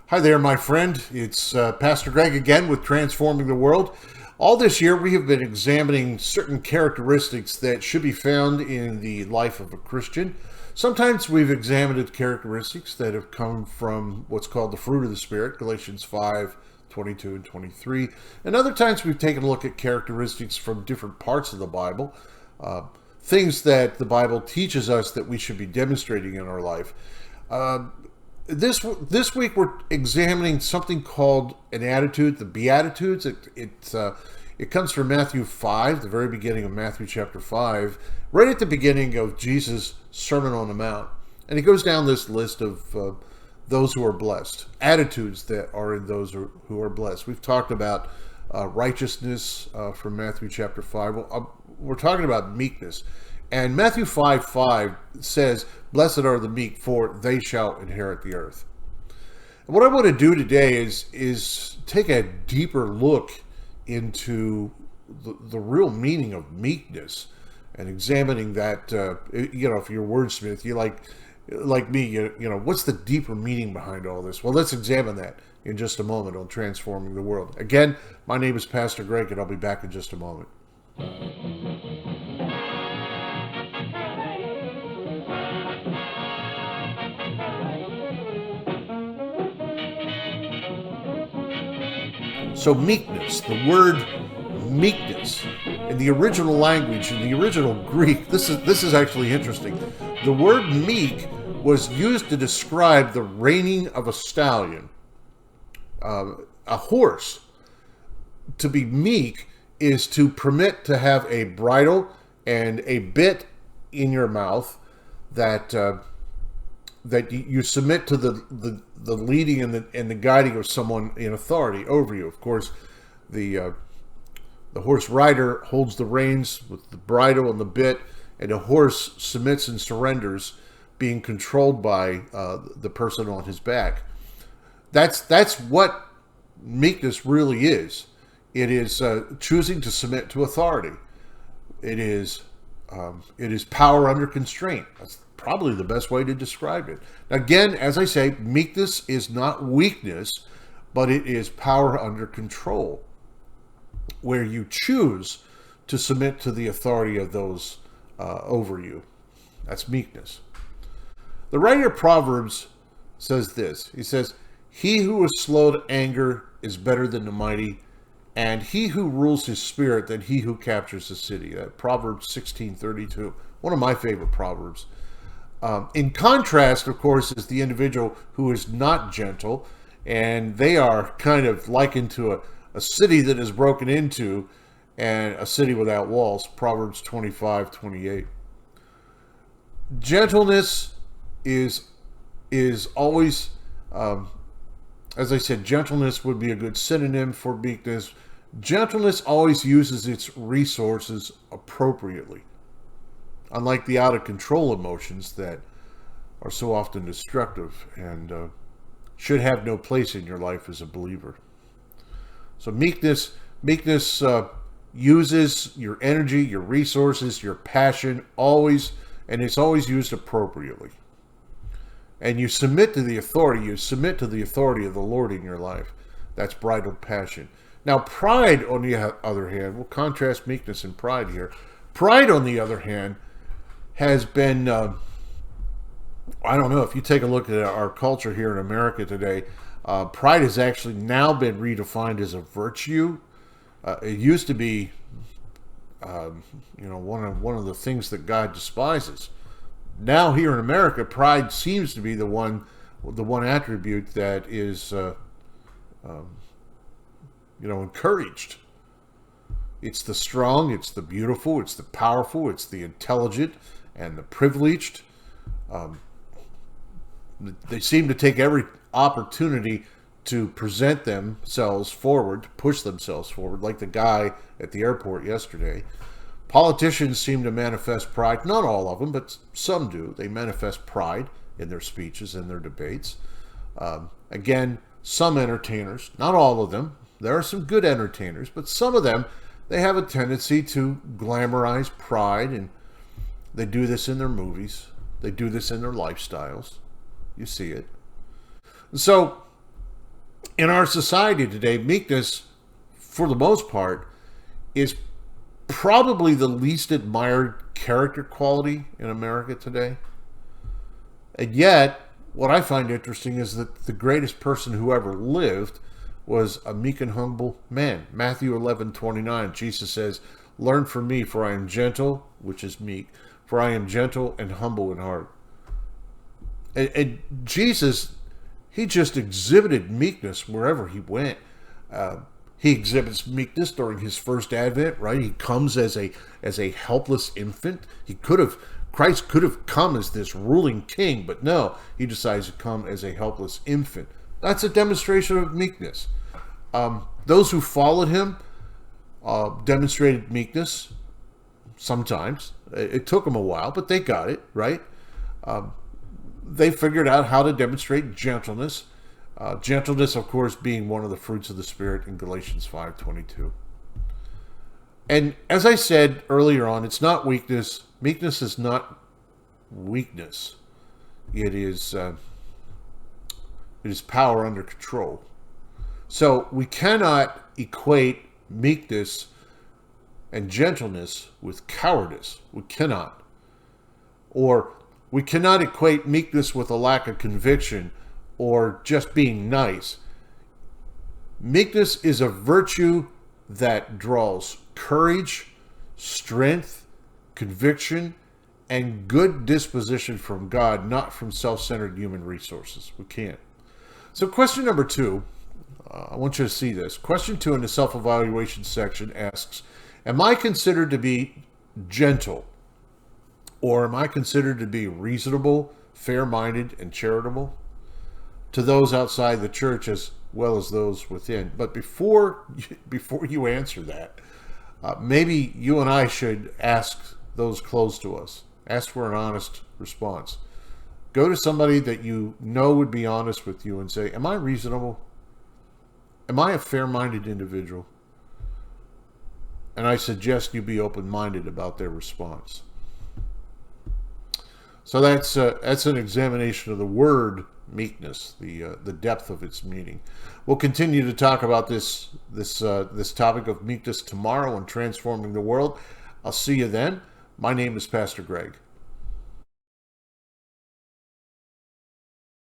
Hi there, my friend. It's Pastor Greg again with Transforming the World. All this year, we have been examining certain characteristics that should be found in the life of a Christian. Sometimes we've examined characteristics that have come from what's called the fruit of the Spirit, Galatians 5:22 and 23. And other times we've taken a look at characteristics from different parts of the Bible, things that the Bible teaches us that we should be demonstrating in our life. This week we're examining something called an attitude, the Beatitudes. It comes from Matthew 5, the very beginning of Matthew chapter 5, right at the beginning of Jesus' Sermon on the Mount. And he goes down this list of those who are blessed, attitudes that are in those who are blessed. We've talked about righteousness from Matthew chapter 5. We're talking about meekness. And Matthew 5:5 says, "Blessed are the meek, for they shall inherit the earth." And what I want to do today is take a deeper look into the real meaning of meekness and examining that. If you're a wordsmith, you like me, what's the deeper meaning behind all this? Well, let's examine that in just a moment on Transforming the World. Again, my name is Pastor Greg, and I'll be back in just a moment. So meekness, the word meekness, in the original language, in the original Greek, this is actually interesting. The word meek was used to describe the reining of a stallion, a horse. To be meek is to permit to have a bridle and a bit in your mouth that you submit to the leading and the guiding of someone in authority over you. Of course, the horse rider holds the reins with the bridle and the bit, and the horse submits and surrenders, being controlled by the person on his back. That's what meekness really is. It is choosing to submit to authority. It is power under constraint. That's probably the best way to describe it. Again, as I say, meekness is not weakness, but it is power under control, where you choose to submit to the authority of those over you. That's meekness. The writer of Proverbs says this. He says, "He who is slow to anger is better than the mighty, and he who rules his spirit than he who captures the city." Proverbs 16:32, one of my favorite proverbs. In contrast, of course, is the individual who is not gentle, and they are kind of likened to a city that is broken into and a city without walls. Proverbs 25:28. Gentleness is always, as I said, gentleness would be a good synonym for meekness. Gentleness always uses its resources appropriately, unlike the out-of-control emotions that are so often destructive and should have no place in your life as a believer. So meekness uses your energy, your resources, your passion, always, and it's always used appropriately. And you submit to the authority. You submit to the authority of the Lord in your life. That's bridled passion. Now, pride, on the other hand, we'll contrast meekness and pride here. Pride, on the other hand, has been, I don't know, if you take a look at our culture here in America today, pride has actually now been redefined as a virtue. It used to be, one of the things that God despises. Now here in America, pride seems to be the one attribute that is, encouraged. It's the strong, it's the beautiful, it's the powerful, it's the intelligent and the privileged. They seem to take every opportunity to present themselves forward, to push themselves forward, like the guy at the airport yesterday. Politicians seem to manifest pride. Not all of them, but some do. They manifest pride in their speeches and their debates. Again, some entertainers, not all of them. There are some good entertainers, but some of them, they have a tendency to glamorize pride, and they do this in their movies. They do this in their lifestyles. You see it. So In our society today, meekness, for the most part, is probably the least admired character quality in America today. And yet, what I find interesting is that the greatest person who ever lived was a meek and humble man. Matthew 11:29, Jesus says, "Learn from me, for I am gentle," which is meek, "for I am gentle and humble in heart." And Jesus, he just exhibited meekness wherever he went. He exhibits meekness during his first advent, right? He comes as a helpless infant. Christ could have come as this ruling king, but no, he decides to come as a helpless infant. That's a demonstration of meekness. Those who followed him demonstrated meekness sometimes. It took them a while, but they got it, right? They figured out how to demonstrate gentleness. Gentleness, of course, being one of the fruits of the Spirit in Galatians 5:22. And as I said earlier on, it's not weakness. Meekness is not weakness. It is power under control. So we cannot equate meekness and gentleness with cowardice. We cannot. Or we cannot equate meekness with a lack of conviction or just being nice. Meekness is a virtue that draws courage, strength, conviction, and good disposition from God, not from self-centered human resources. We can't. So question number 2, I want you to see this. Question 2 in the self-evaluation section asks, am I considered to be gentle? Or am I considered to be reasonable, fair-minded, and charitable to those outside the church as well as those within? But before you answer that, maybe you and I should ask those close to us. Ask for an honest response. Go to somebody that you know would be honest with you and say, am I reasonable? Am I a fair-minded individual? And I suggest you be open-minded about their response. So that's an examination of the word meekness, the depth of its meaning. We'll continue to talk about this topic of meekness tomorrow and transforming the world. I'll see you then. My name is Pastor Greg.